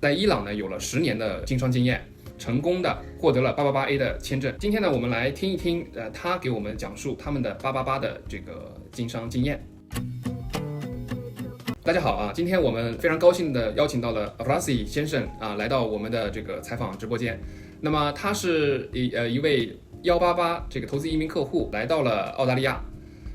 在伊朗呢有了10年的经商经验，成功的获得了888A 的签证。今天呢，我们来听一听他给我们讲述他们的888的这个经商经验。大家好啊，今天我们非常高兴的邀请到了 R 先生啊，来到我们的这个采访直播间。那么他是一位188这个投资移民客户，来到了澳大利亚。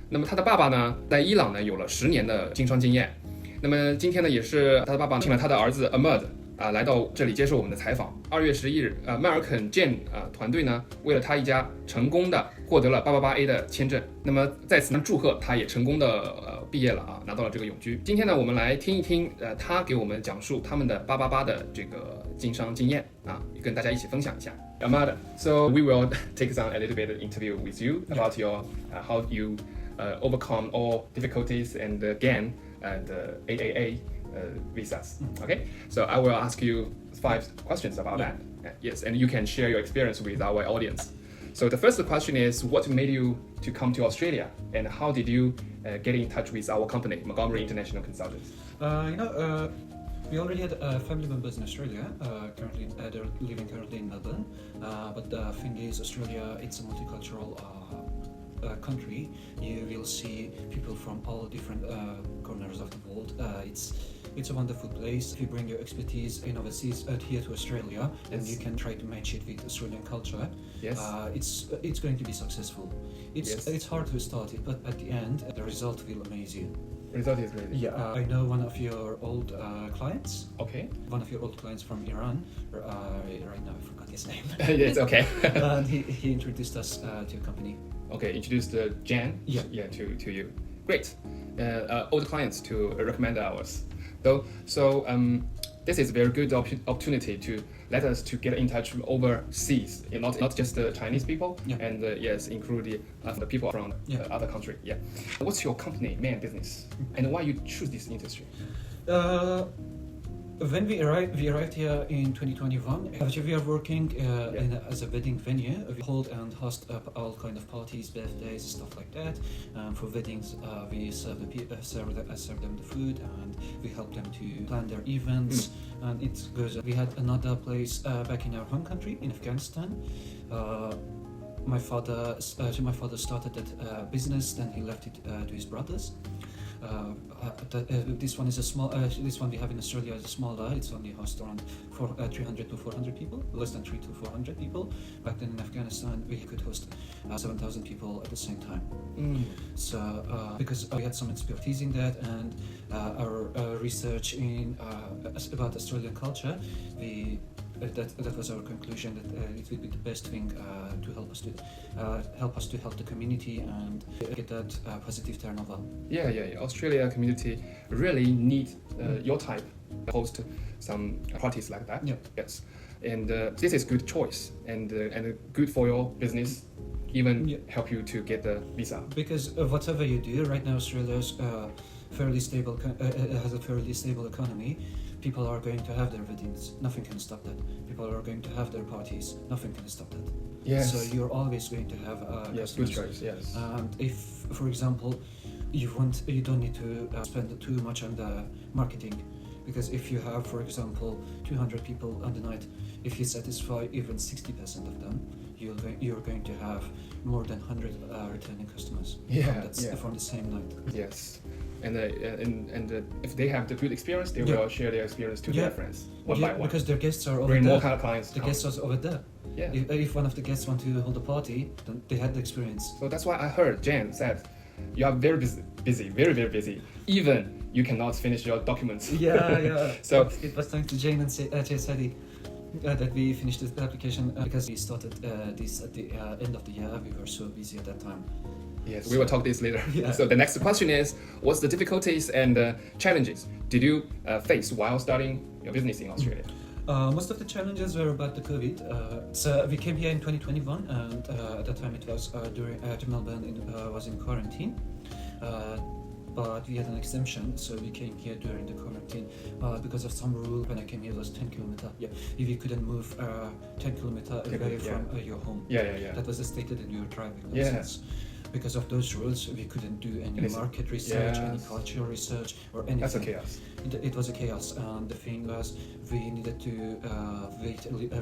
那么他的爸爸呢，在伊朗呢有了10年的经商经验。那么今天呢，也是他的爸爸请了他的儿子 Ahmad 来到这里接受我们的采访。2月11日，迈尔肯 Jane 团队呢，为了他一家成功的获得了888A 的签证。那么在此呢，祝贺他也成功的毕业了啊，拿到了这个永居。今天呢，我们来听一听他给我们讲述他们的888的这个经商经验啊，跟大家一起分享一下。Ahmad, so we will take some a little bit of interview with you about your how you overcome all difficulties and gain the AAA visas. Okay, so I will ask you 5 questions about that. Yes, and you can share your experience with our audience. So the first question is, what made you to come to Australia, and how did you get in touch with our company, Montgomery International Consultants? We already had family members in Australia. They're living currently in Melbourne. But the thing is, Australia, it's a multicultural country. You will see people from all different corners of the world. It's a wonderful place. If you bring your expertise in overseas here to Australia, and you can try to match it with Australian culture, it's going to be successful. It's hard to start it, but at the end, the result will amaze you. The result is great. Yeah, I know one of your old clients. Okay. One of your old clients from Iran. Right now, I forgot his name. It's okay. And he introduced us to your company. Okay, introduced Jan. Yeah, to you. Great. Old clients to recommend ours. So this is a very good opportunity to let us to get in touch overseas, not just the Chinese people, and include the people from other country. Yeah. What's your company main business, and why you choose this industry? When we arrived here in 2021. Actually, we are working as a wedding venue. We hold and host all kind of parties, birthdays, stuff like that. For weddings, we serve them the food, and we help them to plan their events. And it's good. We had another place back in our home country, in Afghanistan. My father started that business, then he left it to his brothers. This one is a small. This one we have in Australia is smaller. It's only hosts around 300 to 400 people, less than 300 to 400 people. Back then in Afghanistan, we could host 7,000 people at the same time. So because we had some expertise in that, and our research in about Australian culture, that was our conclusion that it would be the best thing to help us to help the community and get that positive turnover. Yeah. Australia community really need your type host some parties like that. Yes, and this is good choice and good for your business. Even help you to get the visa. Because whatever you do right now, Australia's fairly stable has a fairly stable economy. People are going to have their weddings. Nothing can stop that. People are going to have their parties. Nothing can stop that. Yes. So you're always going to have good choice. Yes. And if, for example, you don't need to spend too much on the marketing, because if you have, for example, 200 people on the night, if you satisfy even 60% of them, you're going to have more than 100 returning customers from the same night. Yes. And if they have the good experience, they will share their experience to their friends one by one. Because their guests are over Bring there. more kind of clients. The guests are over there. Yeah. If one of the guests want to hold a party, then they had the experience. So that's why I heard Jan said, you are very busy, very very busy. Even you cannot finish your documents. Yeah. So it was thanks to Jane and Sadie that we finished this application because we started this at the end of the year. We were so busy at that time. Yes, we will talk this later. Yeah. So the next question is, what's the difficulties and challenges did you face while starting your business in Australia? Most of the challenges were about the COVID. So we came here in 2021, and at that time it was during Melbourne was in quarantine. But we had an exemption, so we came here during the quarantine because of some rule. When I came here, it was 10 kilometer. If you couldn't move 10 kilometer away from your home. Yeah. That was stated in your driving Yeah. license. because of those rules, we couldn't do any market research, any cultural research, or anything. That's a chaos. It was a chaos, and the thing was, we needed to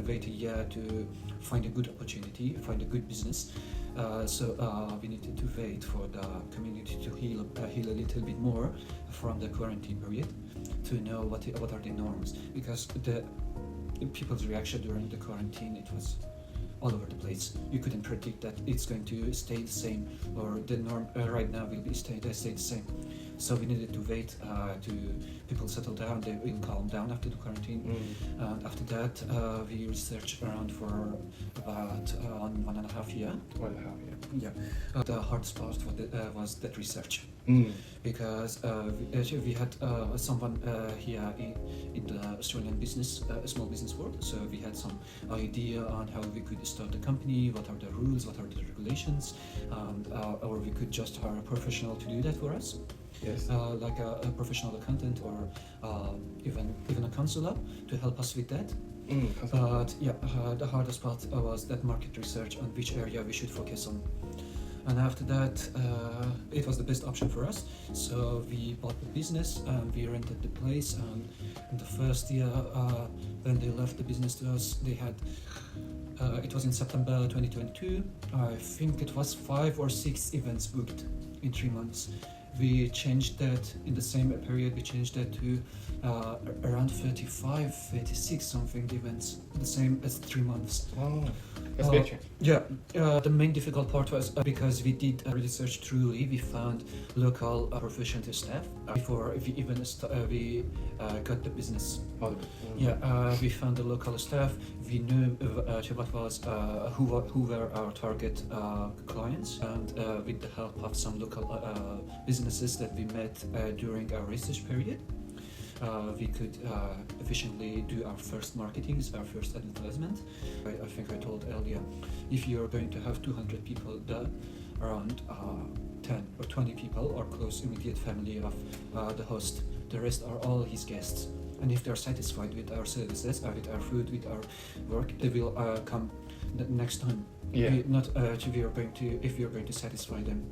wait a year to find a good opportunity, find a good business. So we needed to wait for the community to heal a little bit more from the quarantine period, to know what are the norms, because the people's reaction during the quarantine, it was all over the place. You couldn't predict that it's going to stay the same, or the norm right now will stay the same. So we needed to wait to people settle down, they will calm down after the quarantine. And after that, we researched around for about 1.5 years. 1.5 years. Yeah. The hardest part was that research. Because we had someone here in the Australian business, small business world, so we had some idea on how we could start the company, what are the rules, what are the regulations, or we could just hire a professional to do that for us. Yes. Like a professional accountant, or even a counselor to help us with that. But the hardest part was that market research on which area we should focus on. And after that, it was the best option for us. So we bought the business and we rented the place. And in the first year, when they left the business to us, they had, it was in September 2022. I think it was 5 or 6 events booked in 3 months. We changed that in the same period. We changed that to around 35, 36 something events, the same as 3 months. Oh, that's a big change. Yeah, the main difficult part was because we did research truly. We found local professional staff before we even got the business. We found the local staff. We knew who were our target clients, and with the help of some local businesses that we met during our research period, we could efficiently do our first marketings, our first advertisement. I think I told earlier, if you're going to have 200 people there, around 10 or 20 people are close immediate family of the host. The rest are all his guests. And if they're satisfied with our services, with our food, with our work, they will come the next time. If we are going to satisfy them.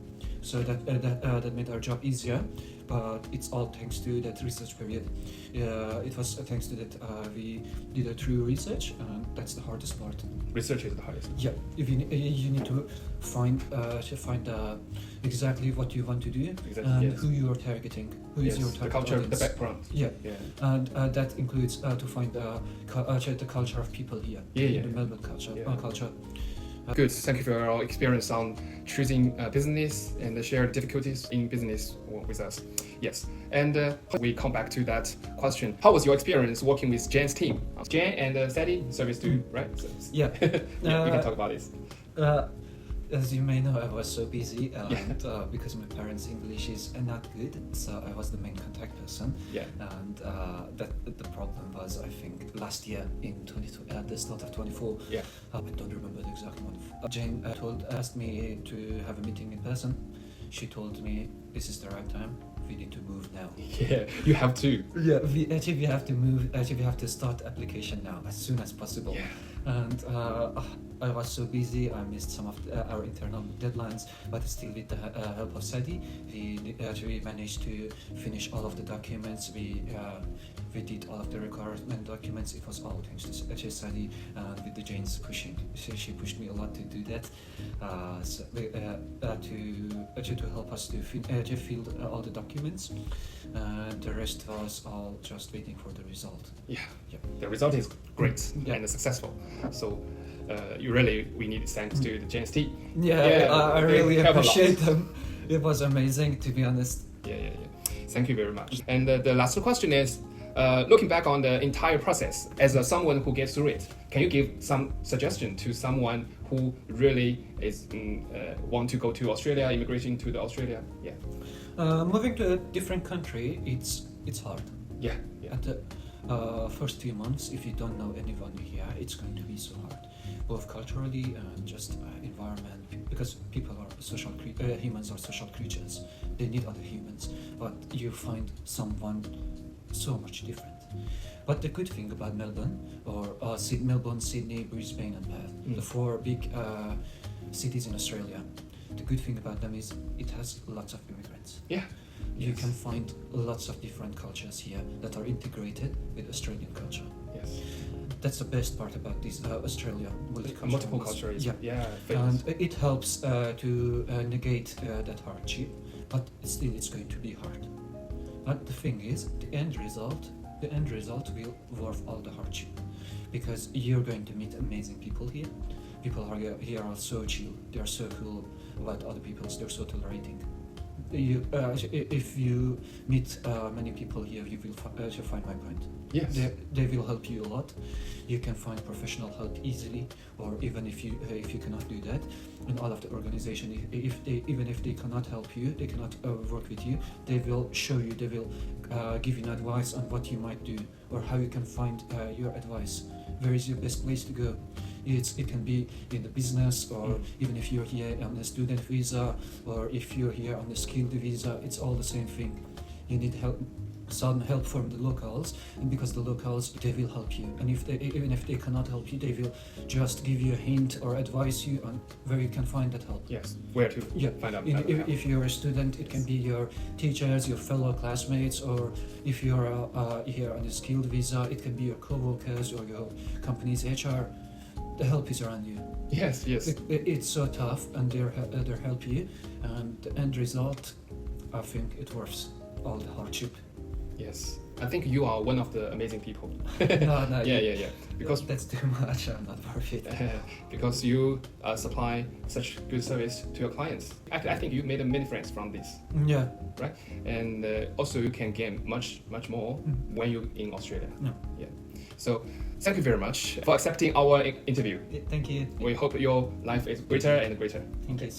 So that made our job easier, but it's all thanks to that research period. It was thanks to that we did a true research, and that's the hardest part. Research is the hardest. Yeah, if you need to find exactly what you want to do, and who you are targeting, who is your target the culture, audience. the background. And that includes to find the culture of people here, the Melbourne culture. Good. Thank you for your experience on choosing business and the shared difficulties in business with us. Yes. And we come back to that question. How was your experience working with Jan's team? Jan and Sadie, service to, right? So, we can talk about this. As you may know, I was so busy, and because my parents' English is not good, so I was the main contact person. And that the problem was, I think, last year in at the start of 24. I don't remember the exact month. Jane asked me to have a meeting in person. She told me this is the right time. We need to move now. Yeah, you have to. We have to move. We have to start application now as soon as possible. And I was so busy, I missed some of our internal deadlines, but still with the help of Sadie, we managed to finish all of the documents. We did all of the requirement documents. It was all thanks to Sadie, and with the Jane's pushing. She pushed me a lot to do that, to help us to fill all the documents. The rest was all just waiting for the result. The result is great and successful. So we need thanks to the Jane's team. I really appreciate them. It was amazing, to be honest. Thank you very much. And the last question is, looking back on the entire process, as someone who gets through it, can you give some suggestion to someone who really is want to go to Australia, immigration to the Australia? Moving to a different country, it's hard. At the first few months, if you don't know anyone here, it's going to be so hard, both culturally and just environment, because people are humans are social creatures. They need other humans, but you find someone so much different. But the good thing about Melbourne, or Melbourne, Sydney, Brisbane and Perth, the 4 big cities in Australia, the good thing about them is it has lots of immigrants. Yeah. You can find lots of different cultures here that are integrated with Australian culture. Yes. That's the best part about this Australia Multiple cultures. Yeah. Famous. And it helps to negate that hardship, but still it's going to be hard. But the thing is, the end result will worth all the hardship, because you're going to meet amazing people here. People here are so chill. They are so cool about other people. They're so tolerating. If you meet many people here, you will find my point. Yes. They will help you a lot. You can find professional help easily, or even if you cannot do that, in all of the organization, even if they cannot help you, they cannot work with you, they will show you, they will give you advice on what you might do or how you can find your advice. Where is your best place to go? It can be in the business, or even if you're here on a student visa, or if you're here on a skilled visa, it's all the same thing. You need some help from the locals, and because the locals, they will help you, and even if they cannot help you, they will just give you a hint or advise you on where you can find that help. Yes, where to find out. If you're a student, it can be your teachers, your fellow classmates, or if you're here on a skilled visa, it can be your co-workers or your company's HR. The help is around you. Yes. It's so tough, and they help you, and the end result, I think it worth all the hardship. Yes, I think you are one of the amazing people. No. Yeah. Because that's too much. I'm not worth it. Because you supply such good service to your clients. I think you made many friends from this. Yeah. Right, and also you can gain much more when you're in Australia. Yeah. So thank you very much for accepting our interview. Thank you. We hope your life is greater and greater. Thank you.